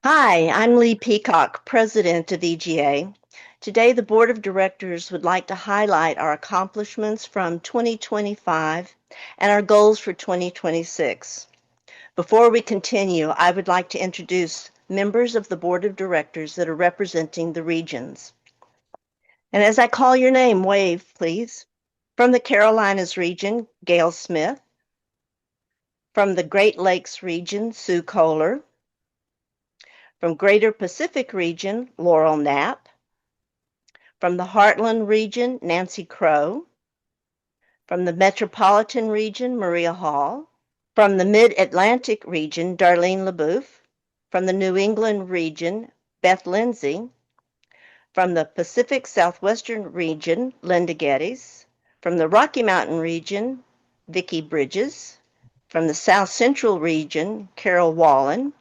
Hi, I'm Lee Peacock, President of EGA. Today, the Board of Directors would like to highlight our accomplishments from 2025 and our goals for 2026. Before we continue, I would like to introduce members of the Board of Directors that are representing the regions. And as I call your name, wave, please. From the Carolinas region, Gail Smith. From the Great Lakes region, Sue Kohler. From Greater Pacific region, Laurel Knapp. From the Heartland region, Nancy Crow. From the Metropolitan region, Maria Hall. From the Mid-Atlantic region, Darlene LeBouf. From the New England region, Beth Lindsay. From the Pacific Southwestern region, Linda Geddes. From the Rocky Mountain region, Vicki Bridges. From the South Central region, Carol Wallen.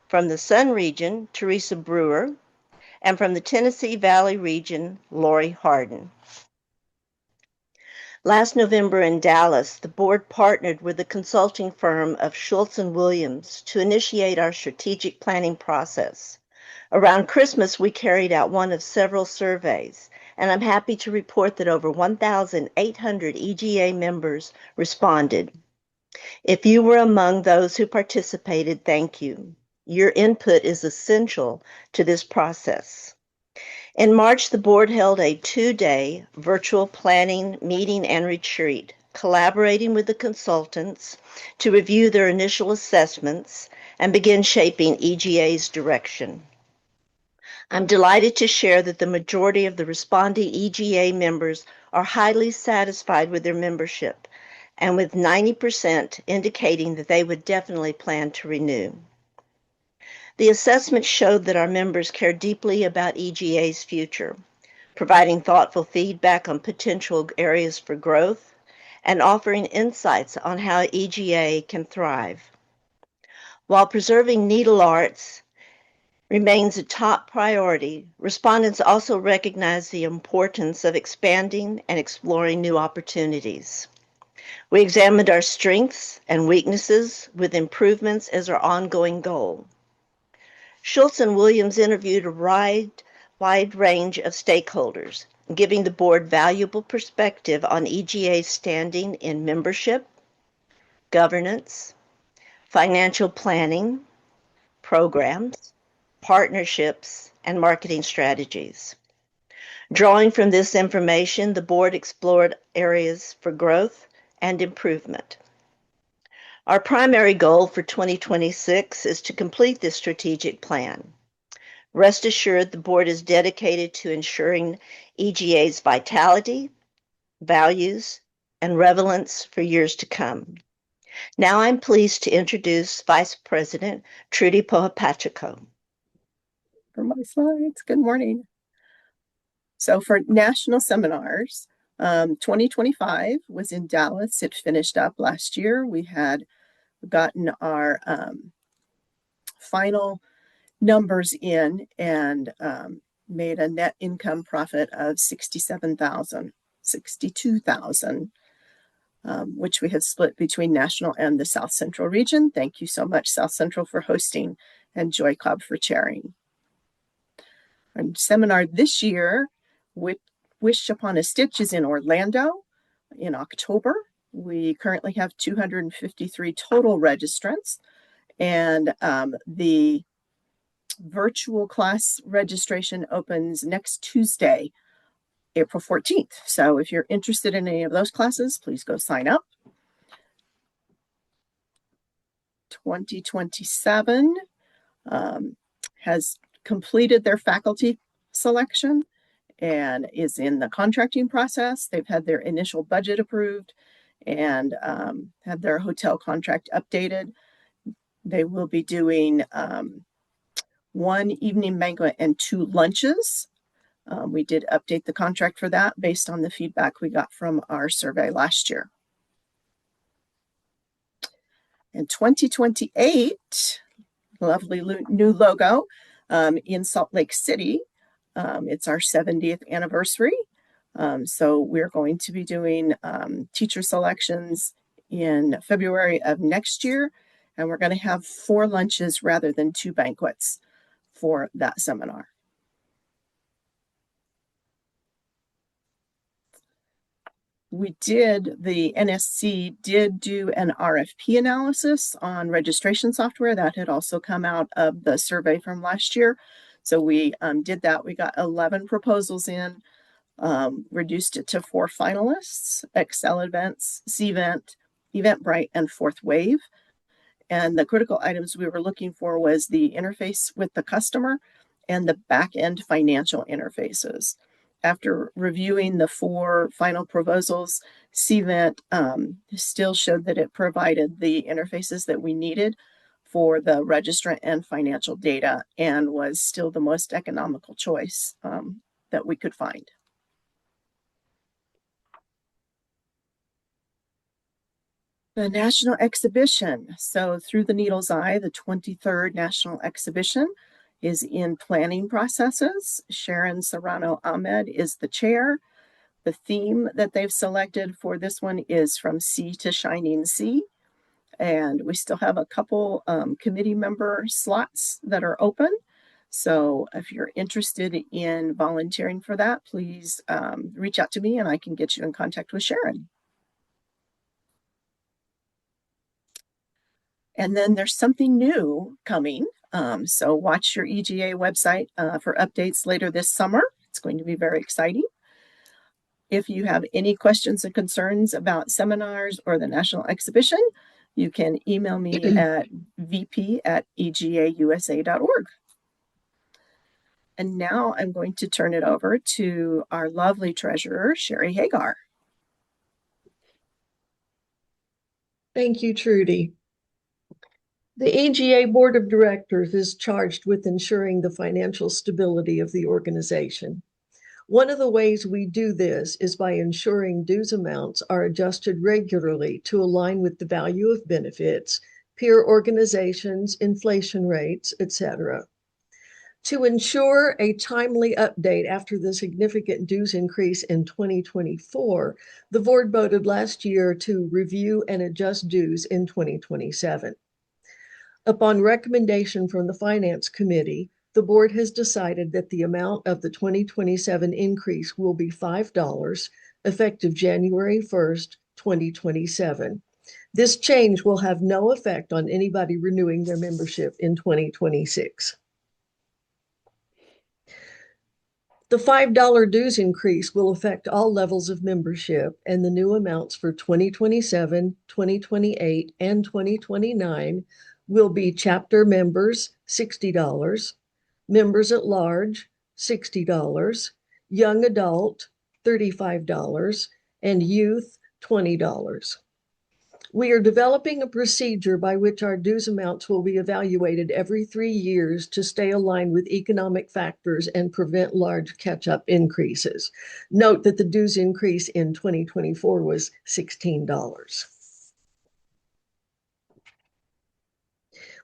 From the Sun region, Teresa Brewer. And from the Tennessee Valley region, Lori Harden. Last November in Dallas, the board partnered with the consulting firm of Schultz & Williams to initiate our strategic planning process. Around Christmas, we carried out one of several surveys, and I'm happy to report that over 1,800 EGA members responded. If you were among those who participated, thank you. Your input is essential to this process. In March, the board held a 2-day virtual planning meeting and retreat, collaborating with the consultants to review their initial assessments and begin shaping EGA's direction. I'm delighted to share that the majority of the responding EGA members are highly satisfied with their membership, and with 90% indicating that they would definitely plan to renew. The assessment showed that our members care deeply about EGA's future, providing thoughtful feedback on potential areas for growth and offering insights on how EGA can thrive. While preserving needle arts remains a top priority, respondents also recognize the importance of expanding and exploring new opportunities. We examined our strengths and weaknesses with improvements as our ongoing goal. Schultz & Williams interviewed a wide range of stakeholders, giving the board valuable perspective on EGA's standing in membership, governance, financial planning, programs, partnerships, and marketing strategies. Drawing from this information, the board explored areas for growth and improvement. Our primary goal for 2026 is to complete this strategic plan. Rest assured, the board is dedicated to ensuring EGA's vitality, values, and relevance for years to come. Now I'm pleased to introduce Vice President Trudy Pohawpatchoko. For my slides, good morning. So for national seminars, 2025 was in Dallas. It finished up last year. We had gotten our final numbers in and made a net income profit of $62,000, which we have split between national and the South Central region. Thank you so much, South Central, for hosting and Joy Club for chairing. Our seminar this year, Wish Upon a Stitch, is in Orlando in October. We currently have 253 total registrants, and the virtual class registration opens next Tuesday, April 14th. So if you're interested in any of those classes, please go sign up. 2027 has completed their faculty selection and is in the contracting process. They've had their initial budget approved and had their hotel contract updated. They will be doing 1 evening banquet and 2 lunches. We did update the contract for that based on the feedback we got from our survey last year. In 2028, lovely new logo in Salt Lake City. It's our 70th anniversary. So we're going to be doing teacher selections in February of next year, and we're going to have 4 lunches rather than 2 banquets. for that seminar. The NSC did do an RFP analysis on registration software that had also come out of the survey from last year. So we did that. We got 11 proposals in, reduced it to 4 finalists: Excel Events, Cvent, Eventbrite, and Fourth Wave. And the critical items we were looking for was the interface with the customer and the back-end financial interfaces. After reviewing the 4 final proposals, Cvent still showed that it provided the interfaces that we needed for the registrant and financial data, and was still the most economical choice that we could find. The National Exhibition. So Through the Needle's Eye, the 23rd National Exhibition, is in planning processes. Sharon Serrano Ahmed is the chair. The theme that they've selected for this one is From Sea to Shining Sea. And we still have a couple committee member slots that are open. So if you're interested in volunteering for that, please reach out to me and I can get you in contact with Sharon. And then there's something new coming. So watch your EGA website for updates later this summer. It's going to be very exciting. If you have any questions and concerns about seminars or the National Exhibition, you can email me at vp@egausa.org. And now I'm going to turn it over to our lovely treasurer, Sherri Hagar. Thank you, Trudy. The EGA Board of Directors is charged with ensuring the financial stability of the organization. One of the ways we do this is by ensuring dues amounts are adjusted regularly to align with the value of benefits, peer organizations, inflation rates, etc. To ensure a timely update after the significant dues increase in 2024, the board voted last year to review and adjust dues in 2027. Upon recommendation from the Finance Committee, the board has decided that the amount of the 2027 increase will be $5, effective January 1st, 2027. This change will have no effect on anybody renewing their membership in 2026. The $5 dues increase will affect all levels of membership, and the new amounts for 2027, 2028, and 2029 will be chapter members, $60, members at large, $60, young adult, $35, and youth, $20. We are developing a procedure by which our dues amounts will be evaluated every 3 years to stay aligned with economic factors and prevent large catch-up increases. Note that the dues increase in 2024 was $16.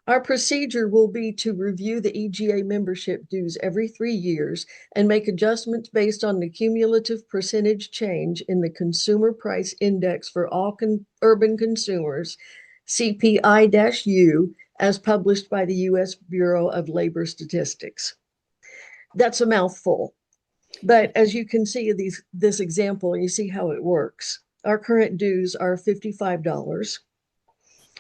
Our procedure will be to review the EGA membership dues every 3 years and make adjustments based on the cumulative percentage change in the Consumer Price Index for all urban consumers, CPI-U, as published by the U.S. Bureau of Labor Statistics. That's a mouthful, but as you can see in this example, you see how it works. Our current dues are $55.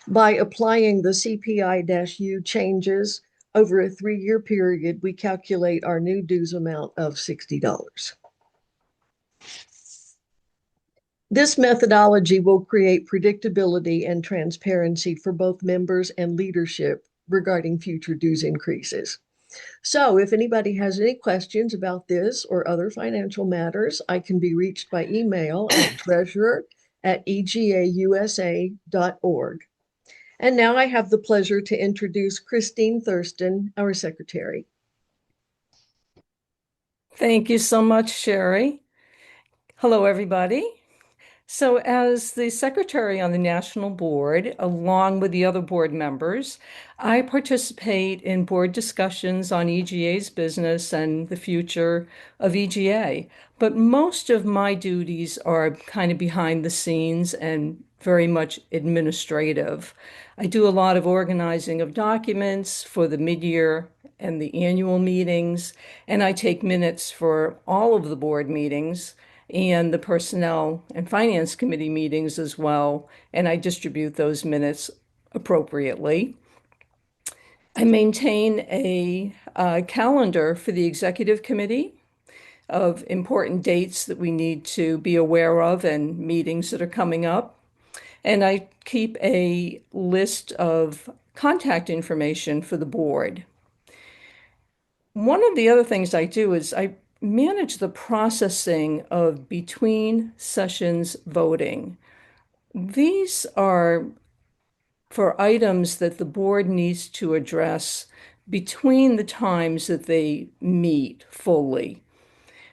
By applying the CPI-U changes over a 3-year period, we calculate our new dues amount of $60. This methodology will create predictability and transparency for both members and leadership regarding future dues increases. So if anybody has any questions about this or other financial matters, I can be reached by email at treasurer@egausa.org. And now I have the pleasure to introduce Christene Thurston, our secretary. Thank you so much, Sherri. Hello, everybody. So as the secretary on the national board, along with the other board members, I participate in board discussions on EGA's business and the future of EGA. But most of my duties are kind of behind the scenes and very much administrative. I do a lot of organizing of documents for the mid-year and the annual meetings, and I take minutes for all of the board meetings and the Personnel and Finance Committee meetings as well, and I distribute those minutes appropriately. I maintain a calendar for the Executive Committee of important dates that we need to be aware of and meetings that are coming up. And I keep a list of contact information for the board. One of the other things I do is I manage the processing of between sessions voting. These are for items that the board needs to address between the times that they meet fully.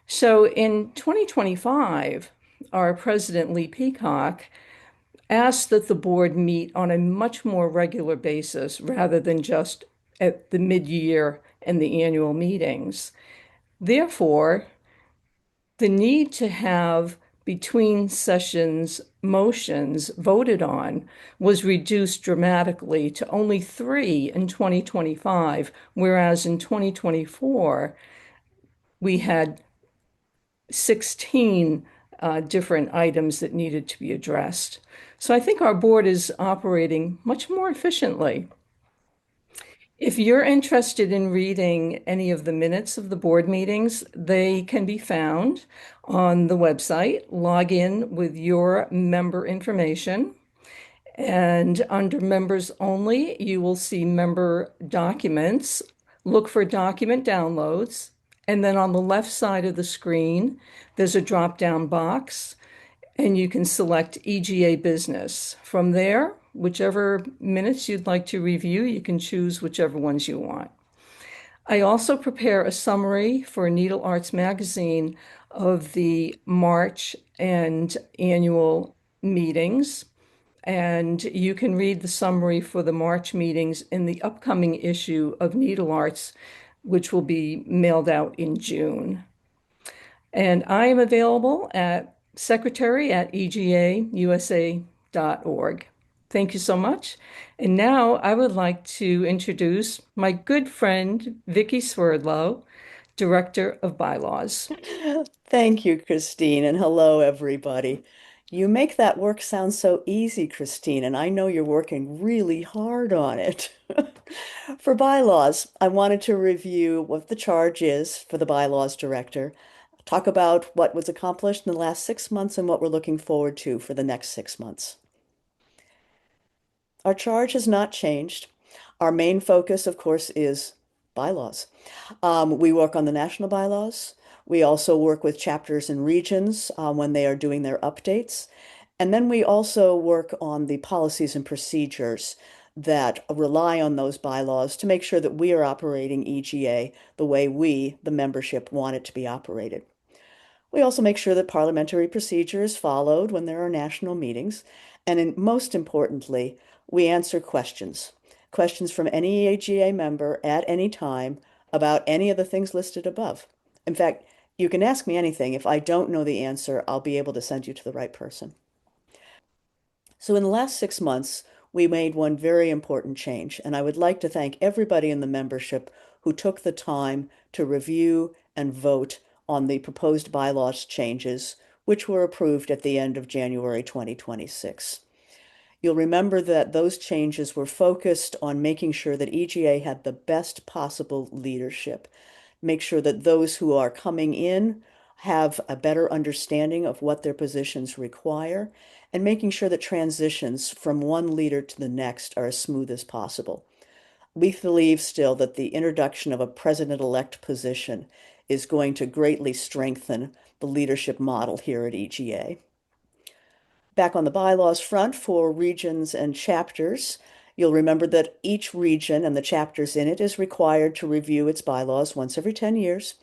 So in 2025, our president, Lee Peacock, asked that the board meet on a much more regular basis rather than just at the mid-year and the annual meetings. Therefore, the need to have between sessions motions voted on was reduced dramatically to only 3 in 2025, whereas in 2024, we had 16 different items that needed to be addressed. So I think our board is operating much more efficiently. If you're interested in reading any of the minutes of the board meetings, they can be found on the website. Log in with your member information. And under members only, you will see member documents. Look for document downloads. And then on the left side of the screen, there's a drop-down box, and you can select EGA Business. From there, whichever minutes you'd like to review, you can choose whichever ones you want. I also prepare a summary for Needle Arts Magazine of the March and annual meetings. And you can read the summary for the March meetings in the upcoming issue of Needle Arts, which will be mailed out in June. And I am available at secretary@egausa.org. Thank you so much. And now I would like to introduce my good friend, Vicki Swerdlow, Director of Bylaws. Thank you, Christine, and hello, everybody. You make that work sound so easy, Christine, and I know you're working really hard on it. For bylaws, I wanted to review what the charge is for the bylaws director, talk about what was accomplished in the last 6 months and what we're looking forward to for the next 6 months. Our charge has not changed. Our main focus, of course, is bylaws. We work on the national bylaws. We also work with chapters and regions when they are doing their updates. And then we also work on the policies and procedures that rely on those bylaws to make sure that we are operating EGA the way we, the membership, want it to be operated. We also make sure that parliamentary procedure is followed when there are national meetings. And most importantly, we answer questions from any EGA member at any time about any of the things listed above. In fact, you can ask me anything. If I don't know the answer, I'll be able to send you to the right person. So in the last 6 months, we made one very important change, and I would like to thank everybody in the membership who took the time to review and vote on the proposed bylaws changes, which were approved at the end of January 2026. You'll remember that those changes were focused on making sure that EGA had the best possible leadership, make sure that those who are coming in have a better understanding of what their positions require, and making sure that transitions from one leader to the next are as smooth as possible. We believe still that the introduction of a president-elect position is going to greatly strengthen the leadership model here at EGA. Back on the bylaws front for regions and chapters, you'll remember that each region and the chapters in it is required to review its bylaws once every 10 years.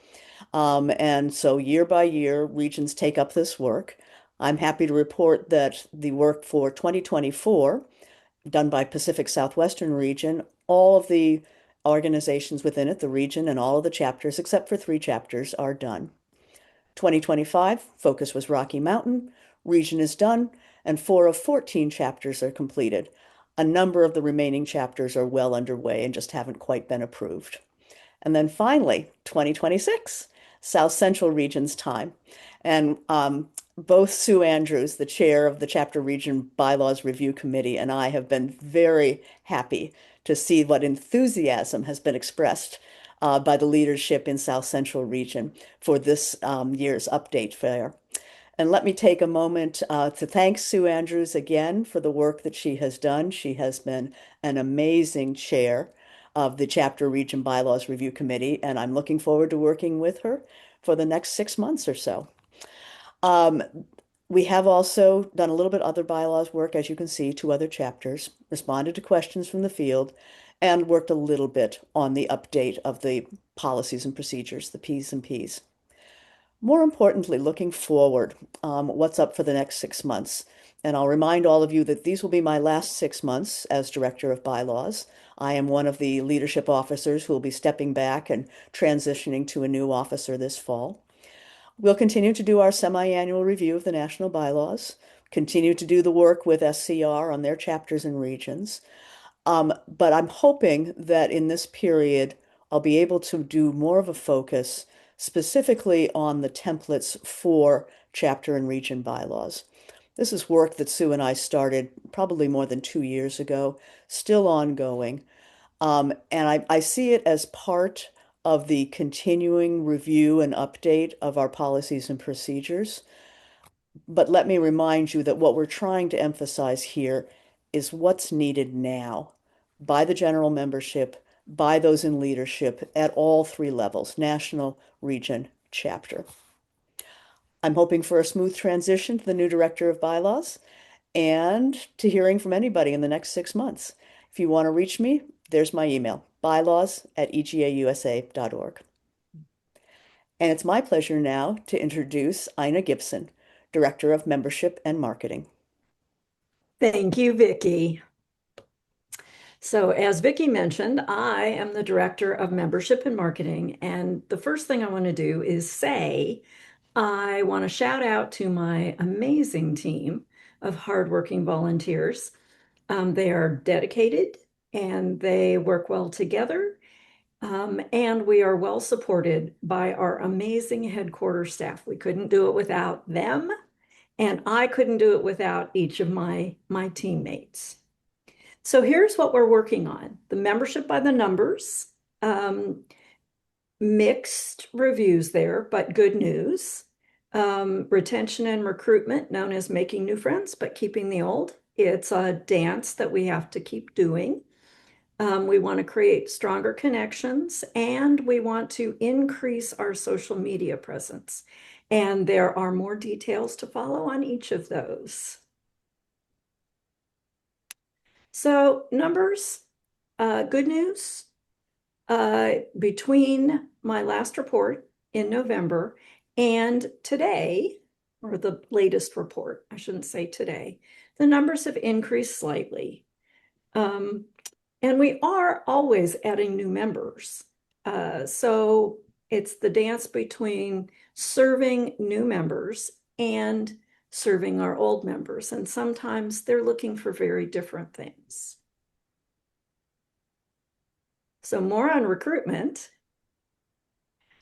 And so year by year, regions take up this work. I'm happy to report that the work for 2024, done by Pacific Southwestern region, all of the organizations within it, the region and all of the chapters, except for 3 chapters, are done. 2025, focus was Rocky Mountain, region is done, and 4 of 14 chapters are completed. A number of the remaining chapters are well underway and just haven't quite been approved. And then finally, 2026, South Central Region's time. And both Sue Andrews, the chair of the Chapter Region Bylaws Review Committee, and I have been very happy to see what enthusiasm has been expressed by the leadership in South Central Region for this year's update fair. And let me take a moment to thank Sue Andrews again for the work that she has done. She has been an amazing chair of the Chapter Region Bylaws Review Committee, and I'm looking forward to working with her for the next 6 months or so. We have also done a little bit other bylaws work, as you can see, 2 other chapters, responded to questions from the field, and worked a little bit on the update of the policies and procedures, the Ps and Ps. More importantly, looking forward, what's up for the next 6 months? And I'll remind all of you that these will be my last 6 months as Director of Bylaws. I am one of the leadership officers who will be stepping back and transitioning to a new officer this fall. We'll continue to do our semi-annual review of the national bylaws, continue to do the work with SCR on their chapters and regions. But I'm hoping that in this period, I'll be able to do more of a focus specifically on the templates for chapter and region bylaws. This is work that Sue and I started probably more than 2 years ago, still ongoing. And I see it as part of the continuing review and update of our policies and procedures. But let me remind you that what we're trying to emphasize here is what's needed now by the general membership, by those in leadership at all 3 levels, national, region, chapter. I'm hoping for a smooth transition to the new Director of Bylaws and to hearing from anybody in the next 6 months. If you want to reach me, there's my email, bylaws@egausa.org. And it's my pleasure now to introduce Ina Gibson, Director of Membership and Marketing. Thank you, Vicki. So as Vicki mentioned, I am the Director of Membership and Marketing. And the first thing I want to do is say, I want to shout out to my amazing team of hardworking volunteers. They are dedicated and they work well together. And we are well supported by our amazing headquarters staff. We couldn't do it without them, and I couldn't do it without each of my teammates. So here's what we're working on. The membership by the numbers, mixed reviews there, but good news. Retention and recruitment, known as making new friends, but keeping the old. It's a dance that we have to keep doing. We want to create stronger connections, and we want to increase our social media presence. And there are more details to follow on each of those. So numbers, good news. Between my last report in November and today, or the latest report, I shouldn't say today, the numbers have increased slightly. And we are always adding new members. So it's the dance between serving new members and serving our old members. And sometimes they're looking for very different things. So more on recruitment.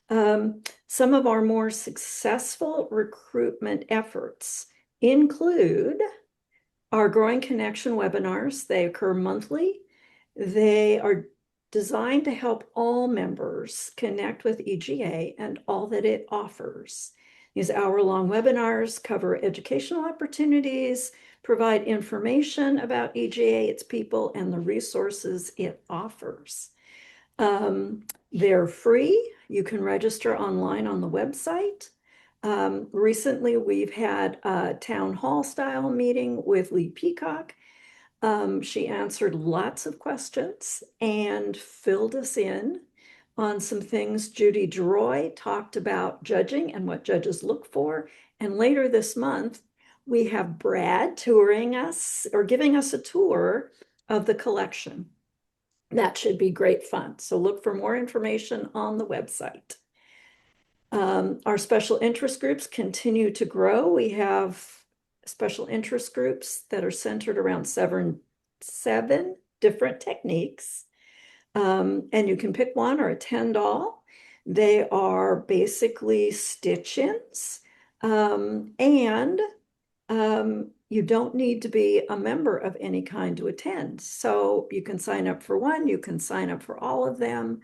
Some of our more successful recruitment efforts include our Growing Connection webinars. They occur monthly. They are designed to help all members connect with EGA and all that it offers. These hour-long webinars cover educational opportunities, provide information about EGA, its people, and the resources it offers. They're free. You can register online on the website. Recently, we've had a town hall style meeting with Lee Peacock. She answered lots of questions and filled us in on some things. Judy Droy talked about judging and what judges look for. And later this month, we have Brad touring us or giving us a tour of the collection. That should be great fun. So look for more information on the website. Our special interest groups continue to grow. We have special interest groups that are centered around seven different techniques. And you can pick one or attend all. They are basically stitch-ins. And you don't need to be a member of any kind to attend. So you can sign up for one, you can sign up for all of them.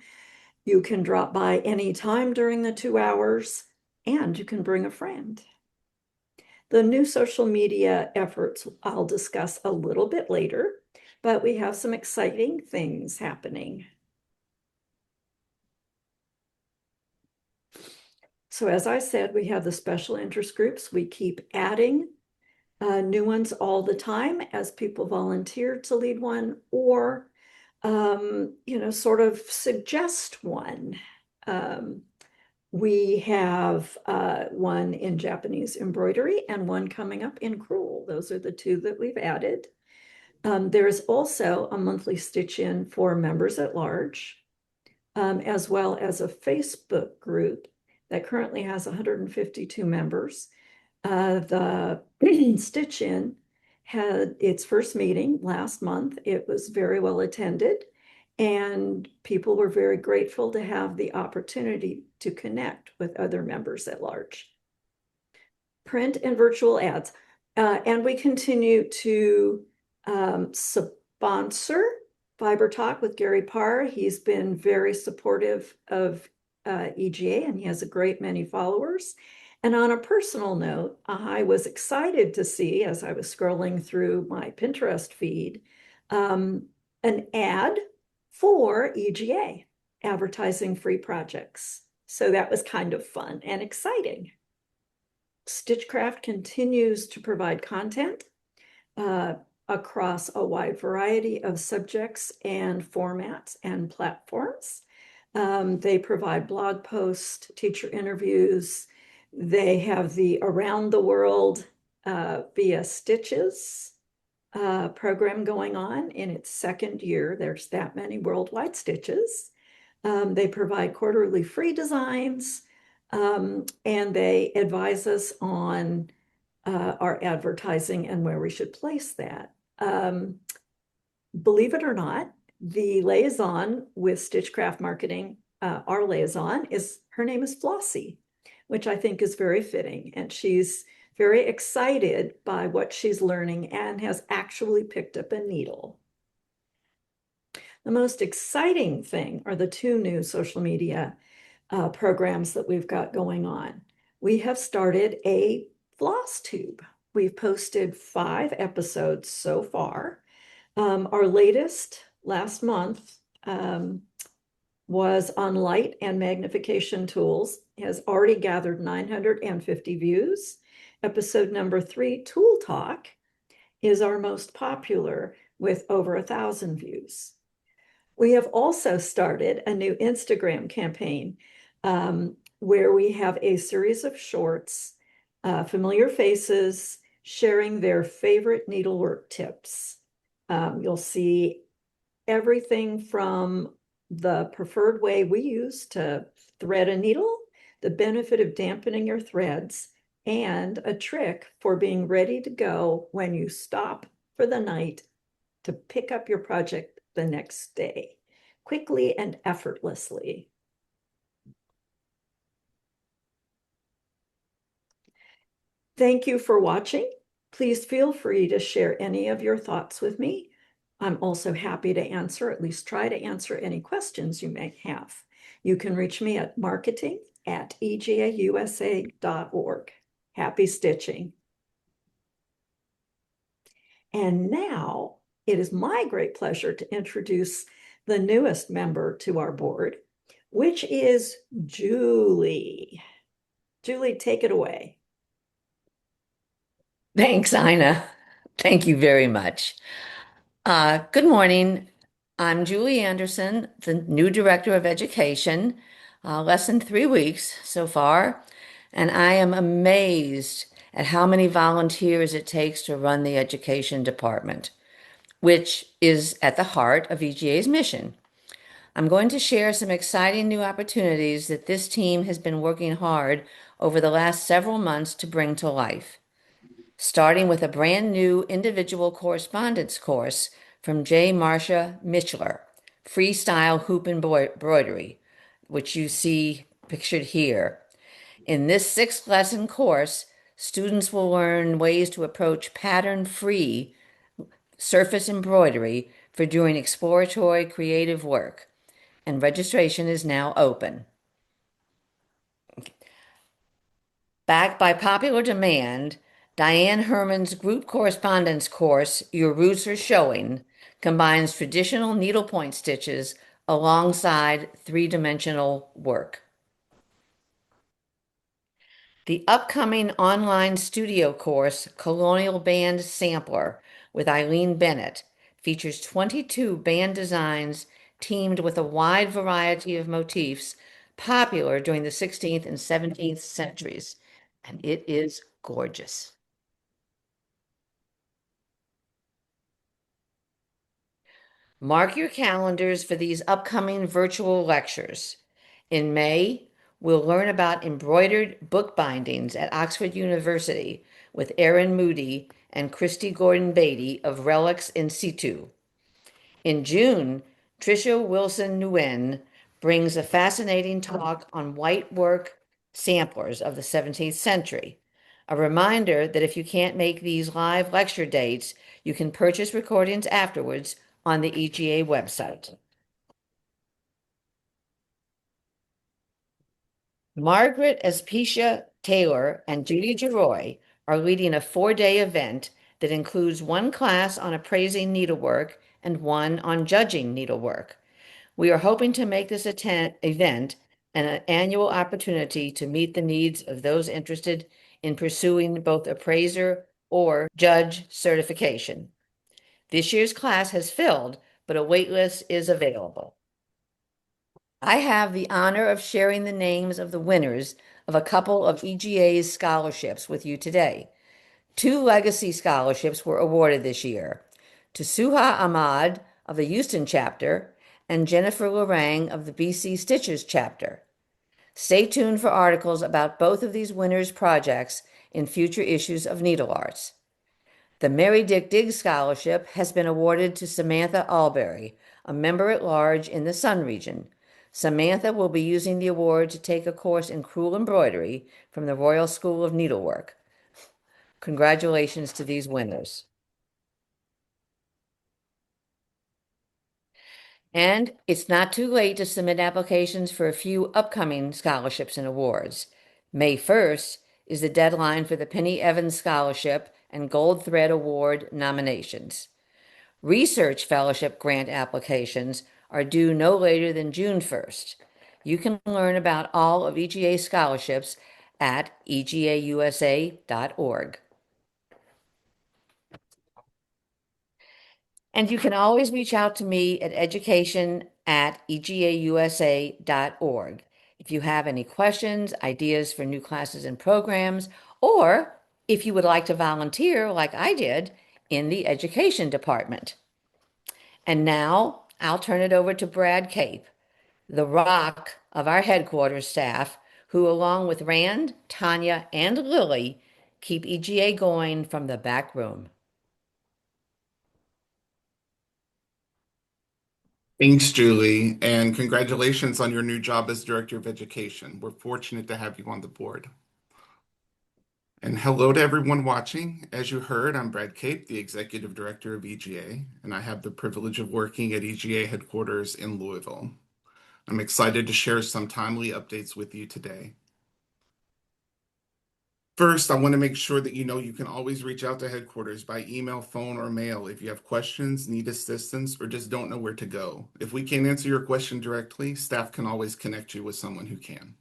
You can drop by any time during the 2 hours, and you can bring a friend. The new social media efforts I'll discuss a little bit later, but we have some exciting things happening. So as I said, we have the special interest groups. We keep adding new ones all the time as people volunteer to lead one or, sort of suggest one. We have one in Japanese embroidery and one coming up in crewel. Those are the two that we've added. There's also a monthly stitch-in for members at large, as well as a Facebook group that currently has 152 members. The stitch-in had its first meeting last month. It was very well attended, and people were very grateful to have the opportunity to connect with other members at large. Print and virtual ads. And we continue to sponsor Fiber Talk with Gary Parr. He's been very supportive of EGA, and he has a great many followers. And on a personal note, I was excited to see, as I was scrolling through my Pinterest feed, an ad for EGA, advertising free projects. So that was kind of fun and exciting. Stitchcraft continues to provide content across a wide variety of subjects and formats and platforms. They provide blog posts, teacher interviews. They have the Around the World via Stitches program going on in its second year. There's that many worldwide stitches. They provide quarterly free designs, and they advise us on our advertising and where we should place that. Believe it or not, the liaison with Stitchcraft Marketing, our liaison, her name is Flossie, which I think is very fitting. And she's very excited by what she's learning and has actually picked up a needle. The most exciting thing are the two new social media programs that we've got going on. We have started a floss tube. We've posted 5 episodes so far. Our latest last month was on light and magnification tools, has already gathered 950 views. Episode number 3, Tool Talk, is our most popular with over 1,000 views. We have also started a new Instagram campaign where we have a series of shorts, familiar faces sharing their favorite needlework tips. You'll see everything from the preferred way we use to thread a needle, the benefit of dampening your threads, and a trick for being ready to go when you stop for the night to pick up your project the next day, quickly and effortlessly. Thank you for watching. Please feel free to share any of your thoughts with me. I'm also happy to answer, at least try to answer, any questions you may have. You can reach me at marketing@egausa.org. Happy stitching. And now it is my great pleasure to introduce the newest member to our board, which is Julie. Julie, take it away. Thanks, Ina. Thank you very much. Good morning. I'm Julie Anderson, the new Director of Education, less than 3 weeks so far, and I am amazed at how many volunteers it takes to run the education department, which is at the heart of EGA's mission. I'm going to share some exciting new opportunities that this team has been working hard over the last several months to bring to life. starting with a brand new individual correspondence course from J. Marcia Michler, Freestyle Hoop Embroidery, which you see pictured here. In this 6-lesson course, students will learn ways to approach pattern-free surface embroidery for doing exploratory creative work, and registration is now open. Backed by popular demand, Diane Herman's group correspondence course, Your Roots Are Showing, combines traditional needlepoint stitches alongside three-dimensional work. The upcoming online studio course, Colonial Band Sampler, with Eileen Bennett, features 22 band designs teamed with a wide variety of motifs popular during the 16th and 17th centuries, and it is gorgeous. Mark your calendars for these upcoming virtual lectures. In May, we'll learn about embroidered bookbindings at Oxford University with Erin Moody and Christy Gordon-Beatty of Relics in Situ. In June, Tricia Wilson Nguyen brings a fascinating talk on whitework samplers of the 17th century. A reminder that if you can't make these live lecture dates, you can purchase recordings afterwards on the EGA website. Margaret Aspecia Taylor and Judy Geroy are leading a 4-day event that includes one class on appraising needlework and one on judging needlework. We are hoping to make this event an annual opportunity to meet the needs of those interested in pursuing both appraiser or judge certification. This year's class has filled, but a waitlist is available. I have the honor of sharing the names of the winners of a couple of EGA's scholarships with you today. 2 legacy scholarships were awarded this year to Suha Ahmad of the Houston chapter and Jennifer Lorang of the BC Stitchers chapter. Stay tuned for articles about both of these winners' projects in future issues of Needle Arts. The Mary Dick Diggs Scholarship has been awarded to Samantha Alberry, a member-at-large in the Sun region. Samantha will be using the award to take a course in crewel embroidery from the Royal School of Needlework. Congratulations to these winners. And it's not too late to submit applications for a few upcoming scholarships and awards. May 1st is the deadline for the Penny Evans Scholarship and Gold Thread Award nominations. Research Fellowship grant applications are due no later than June 1st. You can learn about all of EGA scholarships at egausa.org. And you can always reach out to me at education@egausa.org if you have any questions, ideas for new classes and programs, or if you would like to volunteer like I did in the education department. And now I'll turn it over to Brad Cape, the rock of our headquarters staff, who along with Rand, Tanya, and Lily keep EGA going from the back room. Thanks, Julie, and congratulations on your new job as Director of Education. We're fortunate to have you on the board. And hello to everyone watching. As you heard, I'm Brad Cape, the Executive Director of EGA, and I have the privilege of working at EGA headquarters in Louisville. I'm excited to share some timely updates with you today. First, I want to make sure that you know you can always reach out to headquarters by email, phone, or mail if you have questions, need assistance, or just don't know where to go. If we can't answer your question directly, staff can always connect you with someone who can.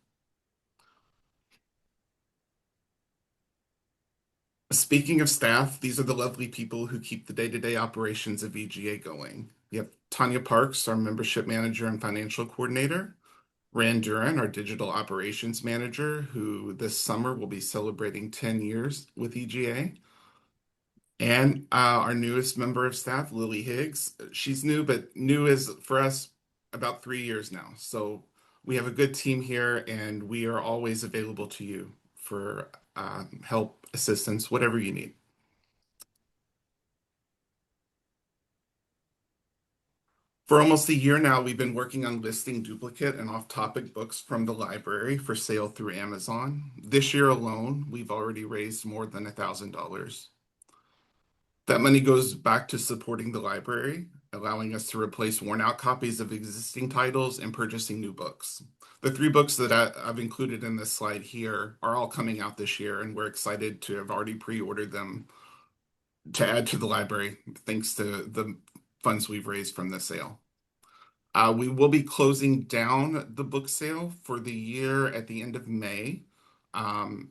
Speaking of staff, these are the lovely people who keep the day-to-day operations of EGA going. We have Tanya Parks, our membership manager and financial coordinator, Rand Duran, our digital operations manager, who this summer will be celebrating 10 years with EGA, and our newest member of staff, Lily Higgs. She's new, but new is for us about 3 years now. So we have a good team here, and we are always available to you for help, assistance, whatever you need. For almost a year now, we've been working on listing duplicate and off-topic books from the library for sale through Amazon. This year alone, we've already raised more than $1,000. That money goes back to supporting the library, allowing us to replace worn-out copies of existing titles and purchasing new books. The 3 books that I've included in this slide here are all coming out this year, and we're excited to have already pre-ordered them to add to the library, thanks to the funds we've raised from the sale. We will be closing down the book sale for the year at the end of May.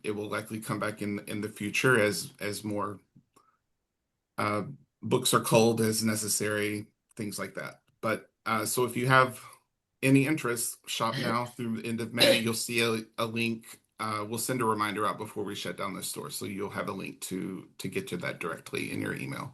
It will likely come back in the future as more books are culled as necessary, things like that. But so if you have any interest, shop now through the end of May. You'll see a link. We'll send a reminder out before we shut down the store, so you'll have a link to get to that directly in your email.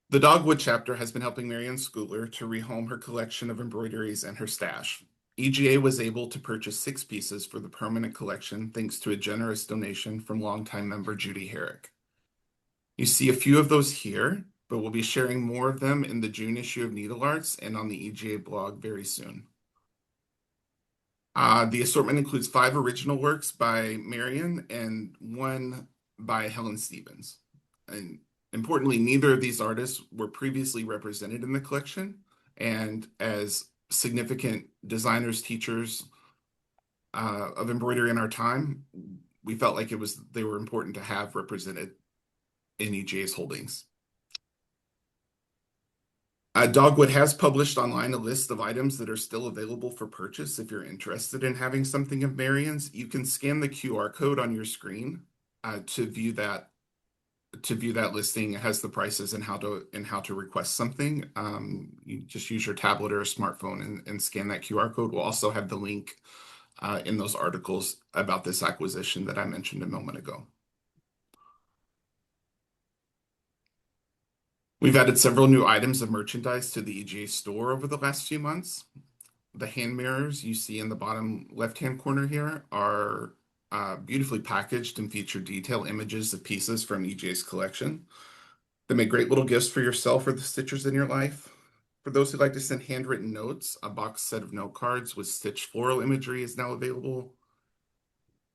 The Dogwood chapter has been helping Marianne Schooler to rehome her collection of embroideries and her stash. EGA was able to purchase 6 pieces for the permanent collection thanks to a generous donation from longtime member Judy Herrick. You see a few of those here, but we'll be sharing more of them in the June issue of Needle Arts and on the EGA blog very soon. The assortment includes 5 original works by Marianne and 1 by Helen Stevens. And importantly, neither of these artists were previously represented in the collection, and as significant designers, teachers of embroidery in our time, we felt like they were important to have represented in EGA's holdings. Dogwood has published online a list of items that are still available for purchase. If you're interested in having something of Marianne's, you can scan the QR code on your screen to view that listing. It has the prices and how to request something. You just use your tablet or a smartphone and scan that QR code. We'll also have the link in those articles about this acquisition that I mentioned a moment ago. We've added several new items of merchandise to the EGA store over the last few months. The hand mirrors you see in the bottom left-hand corner here are beautifully packaged and feature detailed images of pieces from EGA's collection. They make great little gifts for yourself or the stitchers in your life. For those who like to send handwritten notes, a box set of note cards with stitched floral imagery is now available.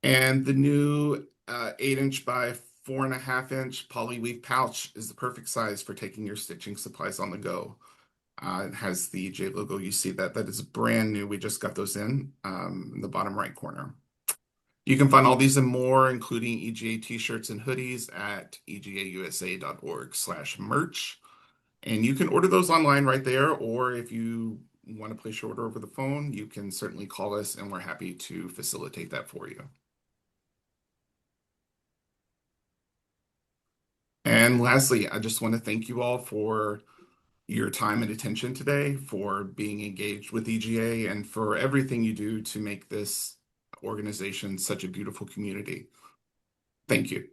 And the new 8-inch by 4.5-inch poly weave pouch is the perfect size for taking your stitching supplies on the go. It has the EGA logo. You see that is brand new. We just got those in the bottom right corner. You can find all these and more, including EGA t-shirts and hoodies at egausa.org/merch. And you can order those online right there, or if you want to place your order over the phone, you can certainly call us and we're happy to facilitate that for you. And lastly, I just want to thank you all for your time and attention today, for being engaged with EGA, and for everything you do to make this organization such a beautiful community. Thank you.